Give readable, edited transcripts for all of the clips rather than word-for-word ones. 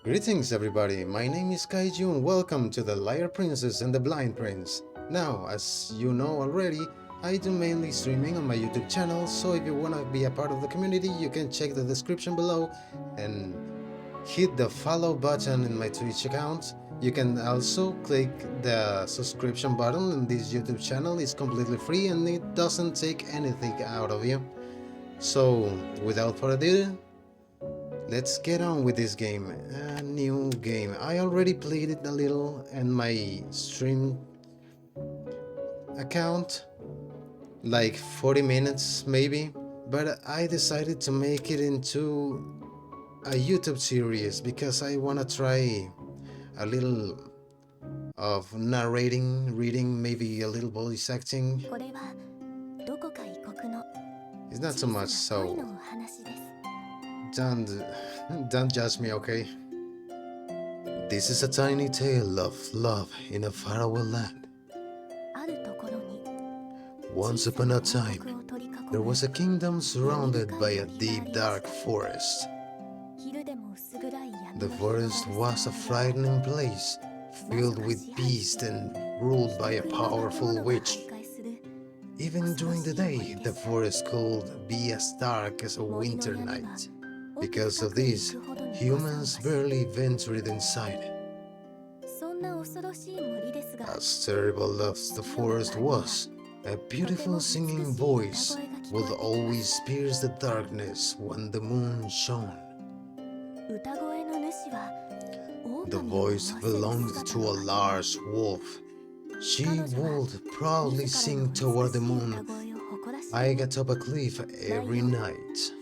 Greetings everybody, my name is Kaiju and welcome to the Liar Princess and the Blind Prince. Now, as you know already, I do mainly streaming on my YouTube channel, so if you wanna be a part of the community, you can check the description below and hit the follow button in my Twitch account. You can also click the subscription button in this YouTube channel, it's completely free and it doesn't take anything out of you. So, without further ado, let's get on with this game. A new game. I already played it a little in my stream account, like 40 minutes maybe, but I decided to make it into a YouTube series because I want to try a little of narrating, reading, maybe a little voice acting. It's not so much, so don't judge me, okay? This is a tiny tale of love in a faraway land. Once upon a time, there was a kingdom surrounded by a deep dark forest. The forest was a frightening place, filled with beasts and ruled by a powerful witch. Even during the day, the forest could be as dark as a winter night. Because of this, humans barely ventured inside. As terrible as the forest was, a beautiful singing voice would always pierce the darkness when the moon shone. The voice belonged to a large wolf. She would proudly sing toward the moon, high atop a cliff every night.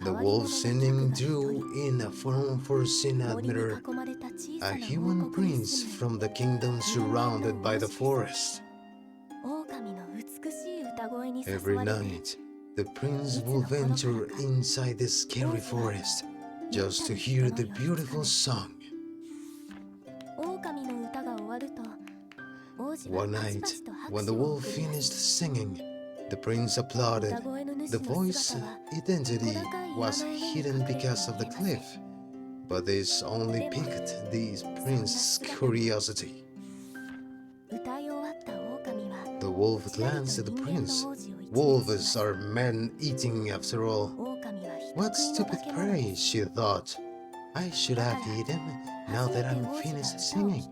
The wolf singing drew in a unforeseen admirer, a human prince from the kingdom surrounded by the forest. Every night, the prince will venture inside the scary forest just to hear the beautiful song. One night, when the wolf finished singing, the prince applauded. The voice's identity was hidden because of the cliff, but this only piqued the prince's curiosity. The wolf glanced at the prince. Wolves are men-eating after all. What stupid prey, she thought. I should have eaten now that I'm finished singing.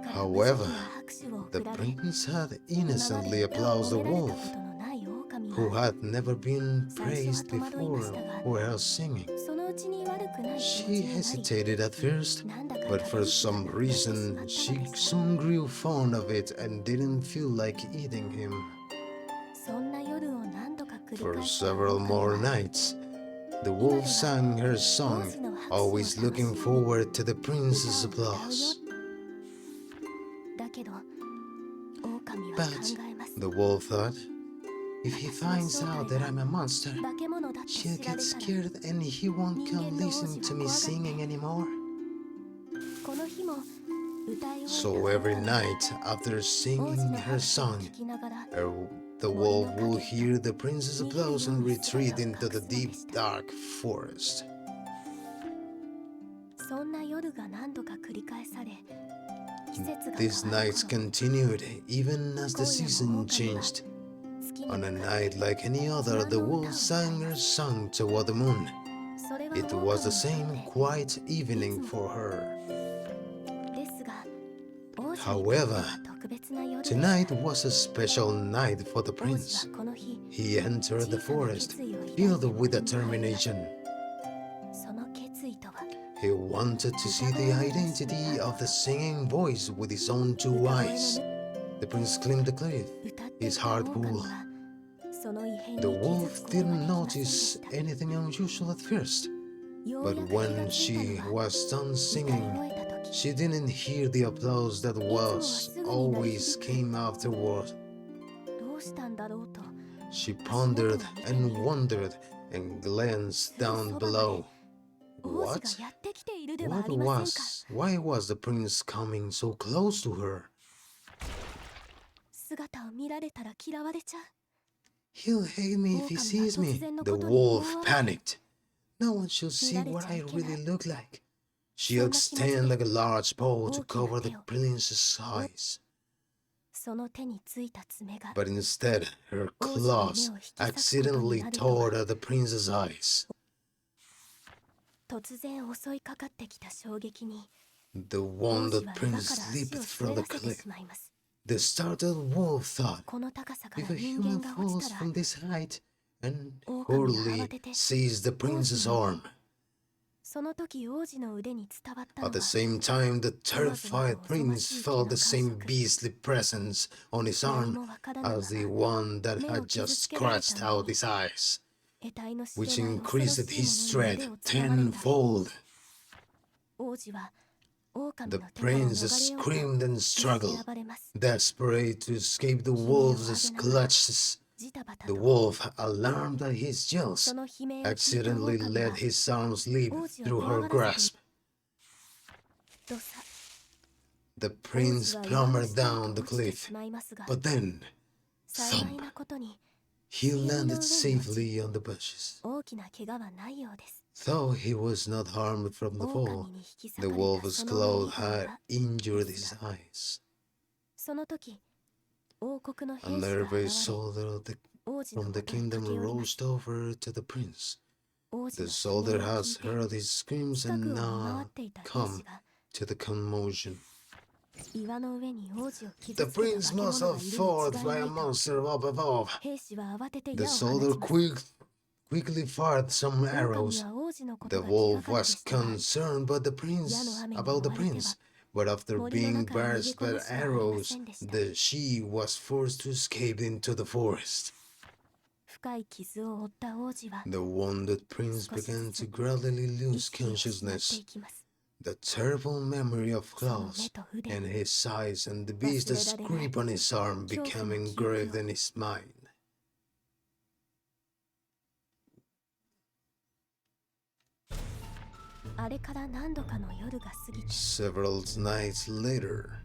However, the prince had innocently applauded the wolf, who had never been praised before for her singing. She hesitated at first, but for some reason she soon grew fond of it and didn't feel like eating him. For several more nights, the wolf sang her song, always looking forward to the prince's applause. But, the wolf thought, if he finds out that I'm a monster, she'll get scared and he won't come listen to me singing anymore. So every night, after singing her song, the wolf would hear the prince's applause and retreat into the deep, dark forest. These nights continued even as the season changed. On a night like any other, the wolf sang her song toward the moon. It was the same quiet evening for her. However, tonight was a special night for the prince. He entered the forest filled with determination. He wanted to see the identity of the singing voice with his own two eyes. The prince climbed the cliff, his heart full. The wolf didn't notice anything unusual at first, but when she was done singing, she didn't hear the applause that always came afterward. She pondered and wondered and glanced down below. Why was the prince coming so close to her? He'll hate me if he sees me. The wolf panicked. No one should see what I really look like. She extended a large paw to cover the prince's eyes. But instead, her claws accidentally tore at the prince's eyes. The wounded prince leaped from the cliff. The startled wolf thought, if a human falls from this height, and hurriedly seized the prince's arm. At the same time, the terrified prince felt the same beastly presence on his arm as the one that had just scratched out his eyes, which increased his dread tenfold. The prince screamed and struggled, desperate to escape the wolf's clutches. The wolf, alarmed at his yells, accidentally let his arms slip through her grasp. The prince clambered down the cliff, but then, thump, he landed safely on the bushes. Though he was not harmed from the fall, the wolf's claw had injured his eyes. A nervous soldier from the kingdom rushed over to the prince. The soldier has heard his screams and now come to the commotion. The prince must have fought by a monster up above. The soldier quickly fired some arrows. The wolf was concerned about the prince, but after being barged by arrows, she was forced to escape into the forest. The wounded prince began to gradually lose consciousness. The terrible memory of claws and his eyes and the beast's grip on his arm became engraved in his mind. Several nights later,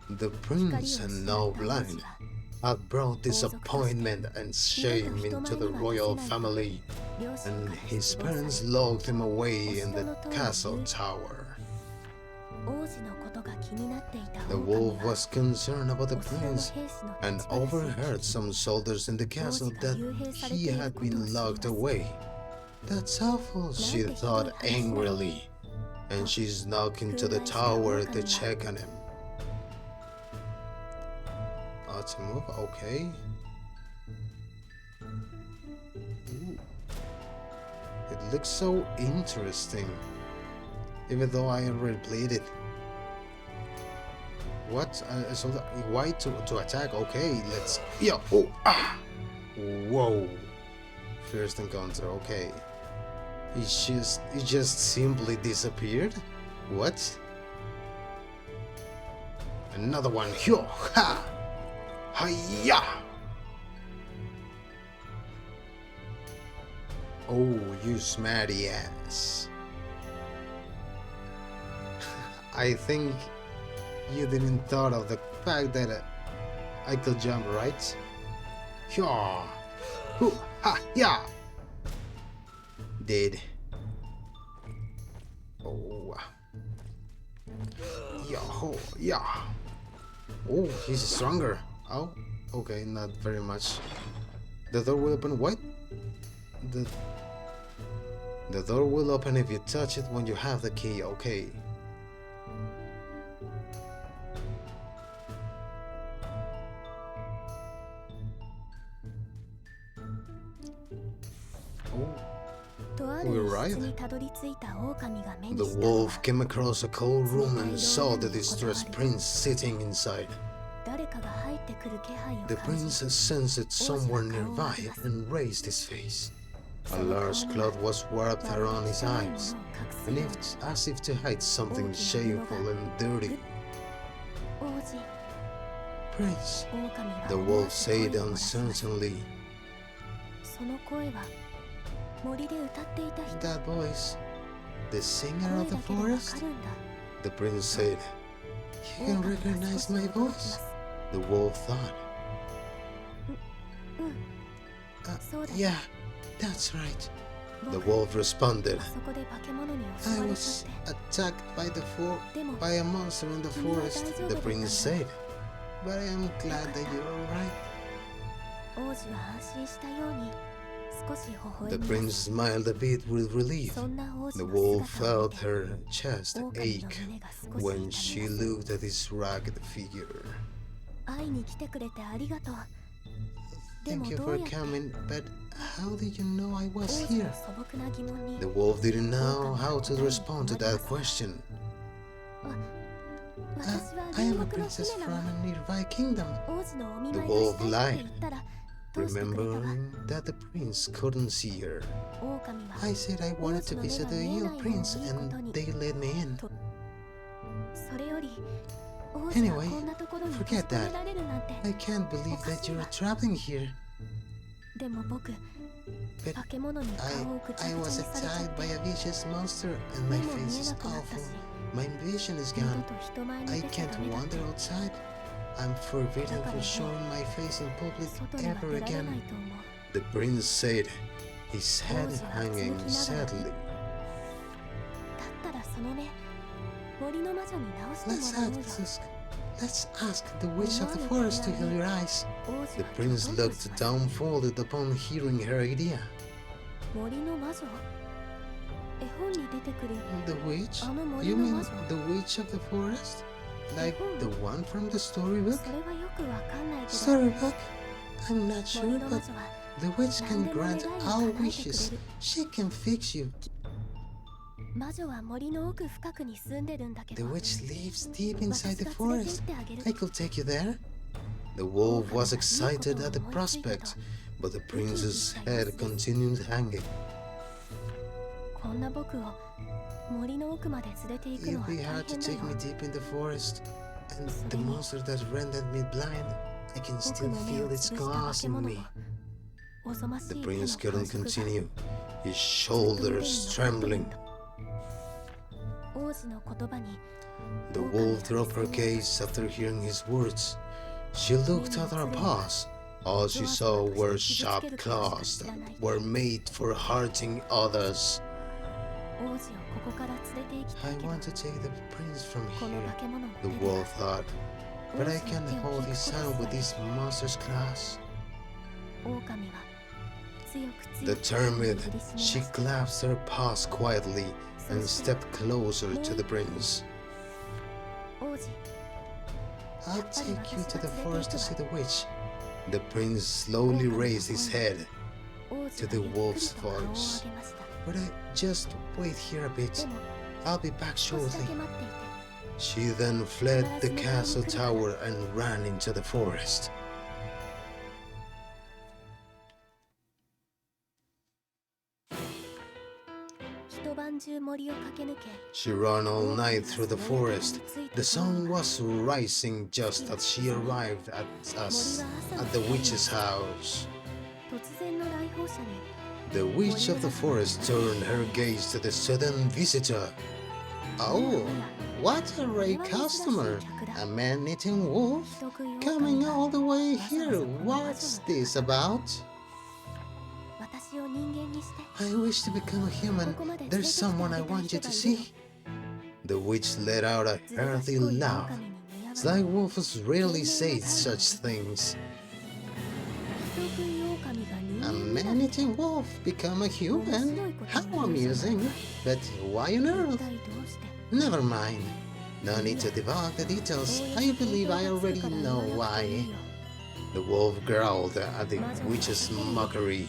the prince, now blind, had brought disappointment and shame into the royal family, and his parents locked him away in the castle tower. The wolf was concerned about the prince and overheard some soldiers in the castle that he had been locked away. That's awful, she thought angrily, and she snuck into the tower to check on him. To move, okay. Ooh. It looks so interesting, even though I already played it. What? So why to attack? Okay, let's. Yeah. Oh. Ah. Whoa. First encounter. Okay. It just simply disappeared. What? Another one. Yo. Ha. Hiya! Oh, you smarty ass. I think you didn't thought of the fact that I could jump, right? Yeah. Ha, yeah. Did. Oh. Yeah, oh, yeah. Oh, he's stronger. Oh, okay, not very much. The door will open. What? The door will open if you touch it when you have the key. Okay. Oh, we arrived. The wolf came across a cold room and saw the distressed prince sitting inside. The prince sensed someone nearby and raised his face. A large cloth was wrapped around his eyes, and as if to hide something shameful and dirty. Prince, the wolf said uncertainly. That voice, the singer of the forest? The prince said. You can recognize my voice? The wolf thought. Yeah, that's right. The wolf responded. I was attacked by a monster in the forest, the prince said. But I am glad that you're alright. The prince smiled a bit with relief. The wolf felt her chest ache when she looked at his ragged figure. Thank you for coming, but how did you know I was here? The wolf didn't know how to respond to that question. I am a princess from a nearby kingdom. The wolf lied, remembering that the prince couldn't see her. I said I wanted to visit the young prince and they let me in. Anyway, forget that. I can't believe that you're traveling here. But I was attacked by a vicious monster and my face is awful. My vision is gone. I can't wander outside. I'm forbidden from showing my face in public ever again. The prince said, his head hanging sadly. Let's ask the witch of the forest to heal your eyes. The prince looked dumbfounded upon hearing her idea. The witch? You mean the witch of the forest? Like the one from the storybook? Storybook? I'm not sure, but the witch can grant all wishes. She can fix you. The witch lives deep inside the forest. I could take you there. The wolf was excited at the prospect, but the prince's head continued hanging. It'll be hard to take me deep in the forest, and the monster that rendered me blind, I can still feel its claws in me. The prince couldn't continue, his shoulders trembling. The wolf dropped her gaze after hearing his words. She looked at her paws. All she saw were sharp claws that were made for hurting others. I want to take the prince from here, the wolf thought, but I can't hold his hand with these monster's claws. Determined, she clasped her paws quietly and stepped closer to the prince. I'll take you to the forest to see the witch. The prince slowly raised his head to the wolf's voice. But just wait here a bit. I'll be back shortly. She then fled the castle tower and ran into the forest. She ran all night through the forest. The sun was rising just as she arrived at the witch's house. The witch of the forest turned her gaze to the sudden visitor. Oh, what a rare customer! A man-eating wolf? Coming all the way here, what's this about? I wish to become a human. There's someone I want you to see. The witch let out a hearty laugh. Sly wolves rarely say such things. A man-eating wolf become a human? How amusing! But why on earth? Never mind. No need to divulge the details. I believe I already know why. The wolf growled at the witch's mockery.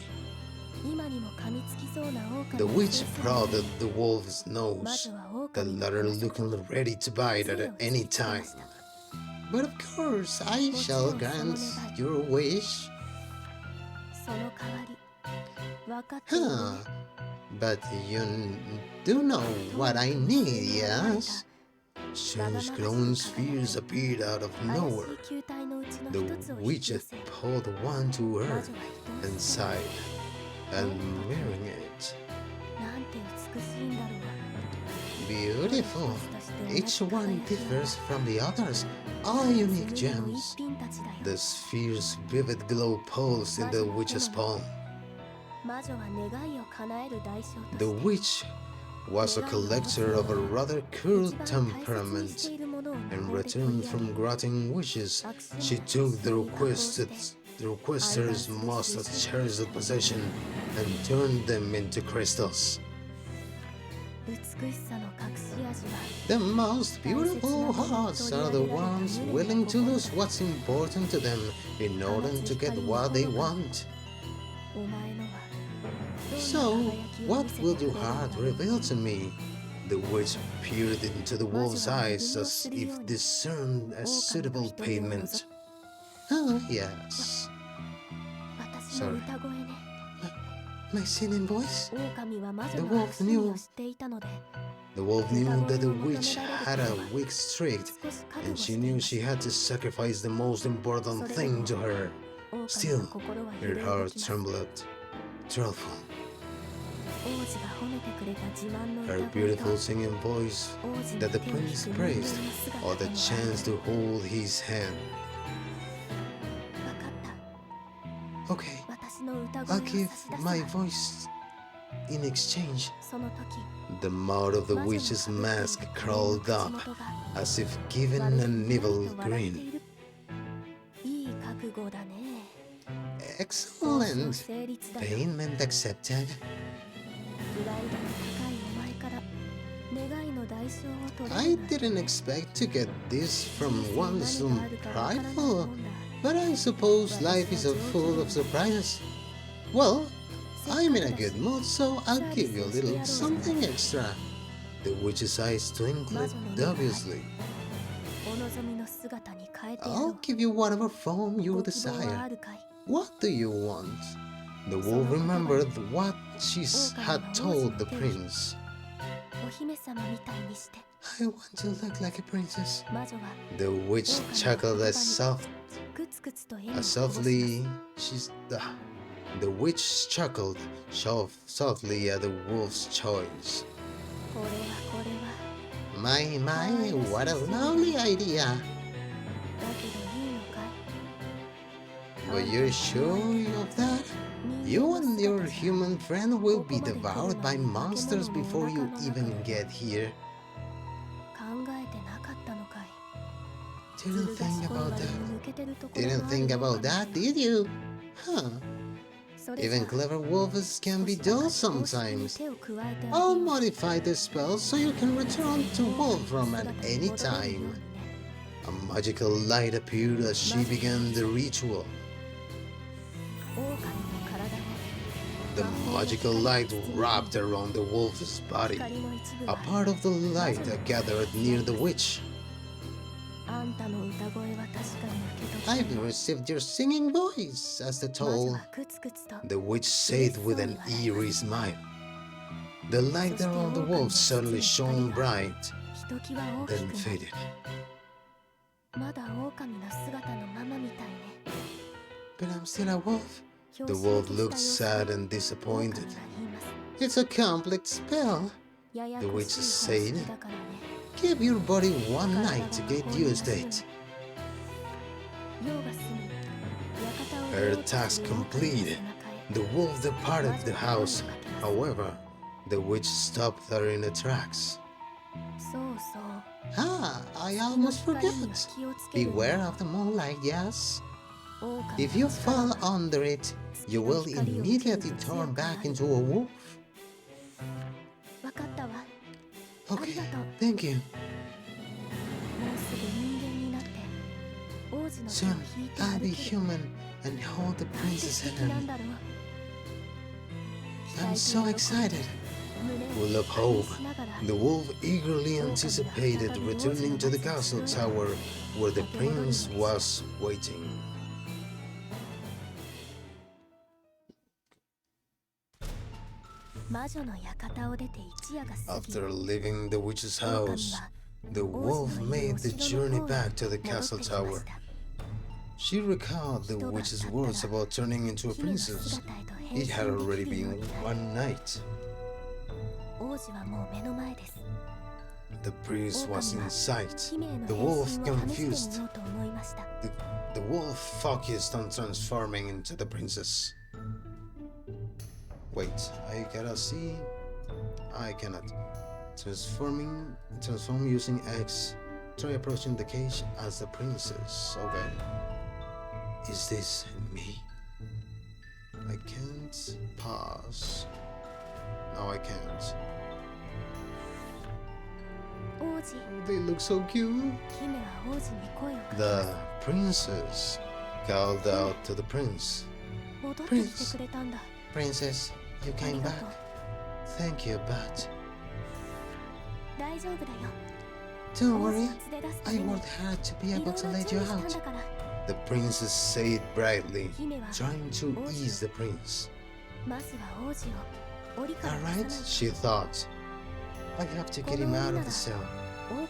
The witch prodded the wolf's nose, the latter looking ready to bite at any time. But of course, I shall grant your wish. Huh, but you do know what I need, yes? Strange glowing spheres appeared out of nowhere. The witch pulled one to her and sighed, admiring it. Beautiful. Each one differs from the others, all unique gems. The sphere's vivid glow pulsed in the witch's palm. The witch was a collector of a rather cruel temperament. In return from granting wishes, she took the requester's most cherished possession and turned them into crystals. The most beautiful hearts are the ones willing to lose what's important to them in order to get what they want. So, what will your heart reveal to me? The witch peered into the wolf's eyes as if discerned a suitable payment. Oh, yes. Sorry. My singing voice? The wolf knew. The wolf knew that the witch had a weak streak, and she knew she had to sacrifice the most important thing to her. Still, her heart trembled. Truthful. Her beautiful singing voice that the prince praised, or the chance to hold his hand. Okay, I'll give my voice in exchange. The mouth of the witch's mask crawled up, as if given an evil grin. Excellent. Payment accepted. I didn't expect to get this from one so prideful, but I suppose life is full of surprises. Well, I'm in a good mood, so I'll give you a little something extra. The witch's eyes twinkled dubiously. I'll give you whatever form you desire. What do you want? The wolf remembered what she had told the prince. I want to look like a princess. The witch chuckled softly. The witch chuckled softly at the wolf's choice. My, what a lovely idea! But you're sure of that? You and your human friend will be devoured by monsters before you even get here. Didn't think about that. Didn't think about that, did you? Huh. Even clever wolves can be dull sometimes. I'll modify the spell so you can return to Wolfram at any time. A magical light appeared as she began the ritual. The magical light wrapped around the wolf's body. A part of the light gathered near the witch. I've received your singing voice, as the toll. The witch said with an eerie smile. The light around the wolf suddenly shone bright, then faded. But I'm still a wolf. The wolf looked sad and disappointed. It's a complex spell, the witch said. Give your body one night to get used to it. Her task complete, the wolf departed the house. However, the witch stopped her in her tracks. I almost forgot. Beware of the moonlight, yes? If you fall under it, you will immediately turn back into a wolf. Okay, thank you. Soon, I'll be human and hold the princess hand. I'm so excited. Full of hope, the wolf eagerly anticipated returning to the castle tower where the prince was waiting. After leaving the witch's house, the wolf made the journey back to the castle tower. She recalled the witch's words about turning into a princess. It had already been one night. The prince was in sight. The wolf confused. The wolf focused on transforming into the princess. Wait, I gotta see. I cannot. Transform using X. Try approaching the cage as the princess. Okay. Is this me? I can't pass. No, I can't. Oh, they look so cute. The princess called out to the prince. Princess, you came back. Thank you, but don't worry, I worked hard to be able to let you out. The princess said brightly, trying to ease the prince. Alright, she thought. I have to get him out of the cell.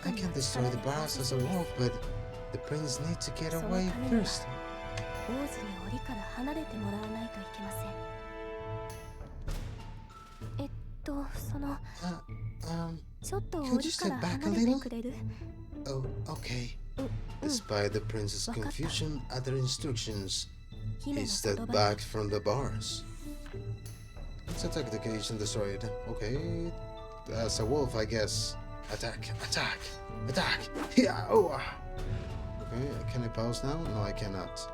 I can destroy the bars as a wolf, but the prince needs to get away first. Could you step back a little? Oh, okay. Despite the prince's confusion at their instructions, he stepped back from the bars. Let's attack the cage and destroy it. Okay. As a wolf, I guess. Attack, attack, attack! Yeah, oh. Okay, can I pause now? No, I cannot.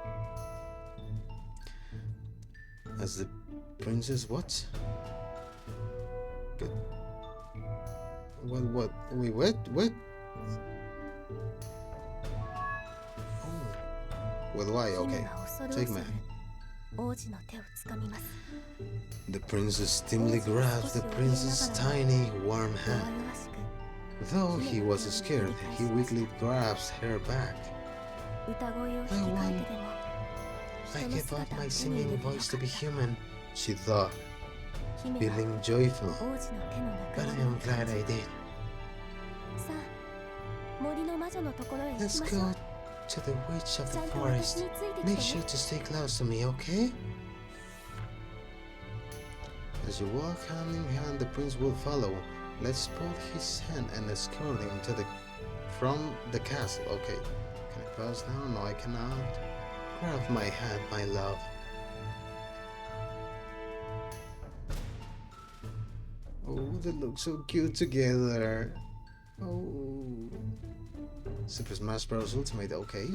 As the princess, what? Good. What? Wait, what? Oh. Well, why? Okay. Take me. The princess timidly grasped the prince's tiny, warm hand. Though he was scared, he weakly grasped her back. I gave up my singing voice to be human, she thought, feeling joyful. But I am glad I did. Let's go to the witch of the forest. Make sure to stay close to me, okay? As you walk hand in hand, the prince will follow. Let's pull his hand and escort him from the castle. Okay. Can I pass now? No, I cannot. Grab my hand, my love. Oh, they look so cute together. Oh. Super Smash Bros. Ultimate, okay.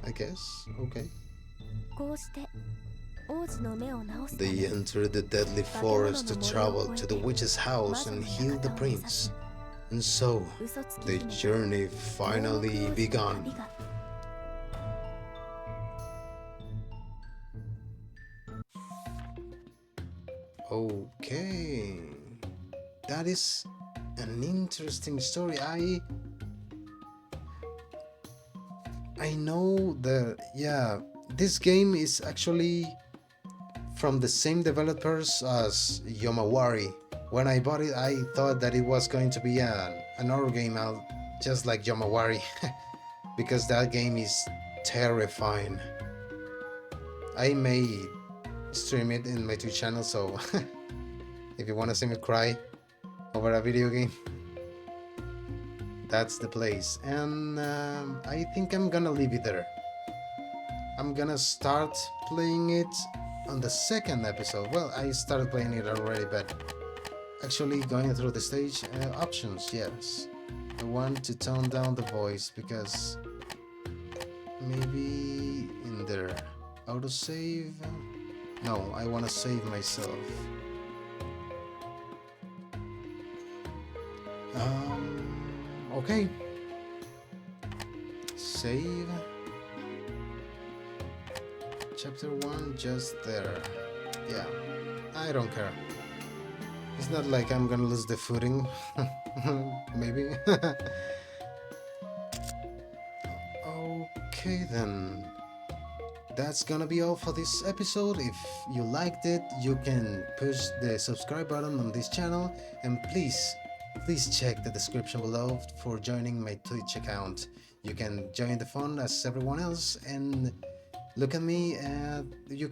I guess, okay. They entered the deadly forest to travel to the witch's house and heal the prince. And so, the journey finally began. Okay. That is an interesting story. I know that, yeah, this game is actually from the same developers as Yomawari. When I bought it, I thought that it was going to be an horror game just like Yomawari, because that game is terrifying. I may stream it in my Twitch channel, so if you want to see me cry over a video game, that's the place. And I think I'm gonna leave it there. I'm gonna start playing it on the second episode. Well, I started playing it already, but actually going through the stage options, yes. I want to tone down the voice because maybe in there autosave. No, I want to save myself. Okay. Save. Chapter 1 just there. Yeah, I don't care. It's not like I'm gonna lose the footing. Maybe. Okay then. That's gonna be all for this episode. If you liked it, you can push the subscribe button on this channel, and please check the description below for joining my Twitch account. You can join the fun as everyone else and look at me. We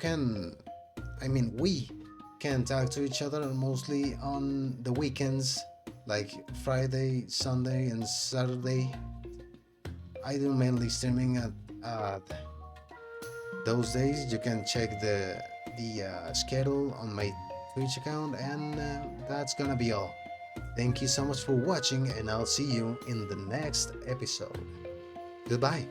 can talk to each other mostly on the weekends like Friday, Sunday, and Saturday. I do mainly streaming at those days. You can check the schedule on my Twitch account, and that's gonna be all. Thank you so much for watching, and I'll see you in the next episode. Goodbye.